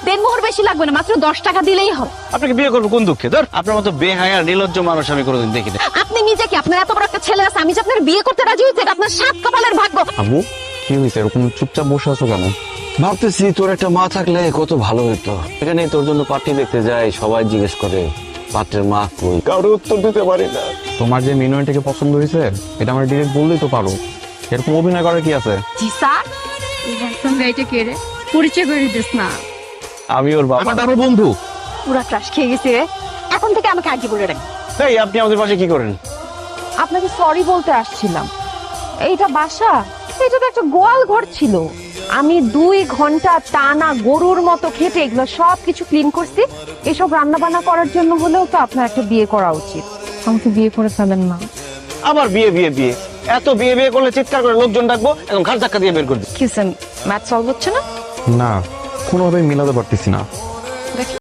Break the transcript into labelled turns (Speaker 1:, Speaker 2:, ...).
Speaker 1: দেনমোহর বেশি লাগবে না, মাত্র 10 টাকা দিলেই হবে।
Speaker 2: আপনাকে বিয়ে করবো কোন দুঃখে? ধর, আপনার মতো বেহায়া নির্লজ্জ মানুষ আমি কোনোদিন দেখিনি।
Speaker 1: আপনি নিজে কি, আপনার এত বড় একটা ছেলে আছে, আমি যে আপনার বিয়ে করতে রাজি হয়েছি, এটা আপনার সাত কপালের ভাগ্য।
Speaker 3: আম্মু, কি হয়েছে? এরকম চুপচাপ বসে আছো কেন?
Speaker 2: ভাবতেছি তোর একটা মা থাকলে কত ভালো হতো।
Speaker 3: এখানে তোর জন্য পাত্রী দেখতে যাই, সবাই জিজ্ঞেস করে পাত্রের মা কই, কারো উত্তর দিতে পারি না। তোমার যে মিনুয়ানটাকে পছন্দ হয়েছে এটা আমার ডিরেক্ট বললেই তো পারো। এরকম অভিনয় করার কি আছে?
Speaker 1: জি স্যার, এই হ্যান্ডসাম গাইটা কে রে? পরিচয় করে দিস না।
Speaker 3: আমি ওর বাবা।
Speaker 2: আমার বন্ধু।
Speaker 1: পুরা ক্রাশ খেয়ে গেছি রে, এখন থেকে আমাকে আগে বলে রাখ।
Speaker 2: এই আপনি আমাদের পাশে কি করেন?
Speaker 4: আপনাকে সরি বলতে আসছিলাম। এইটা বাসা, এটা তো একটা গোয়াল ঘর ছিল। আমি 2 ঘন্টা টানা গরুর মতো খেটে এগুলো সবকিছু ক্লিন করছি। এসব রান্না বান্না করার জন্য হলেও তো আপনার একটা বিয়ে করা উচিত। আমাকে বিয়ে করে ফেলেন না।
Speaker 2: আবার বিয়ে বিয়ে বিয়ে, এত বিয়ে বিয়ে করলে চিৎকার করে লোকজন ডাকবো, এখন ঘাট ধাক্কা দিয়ে বের করে দিই।
Speaker 4: কিসেন ম্যাথ সলভ হচ্ছে না?
Speaker 3: না, কোনোভাবেই মিলাতে পারতেছি না।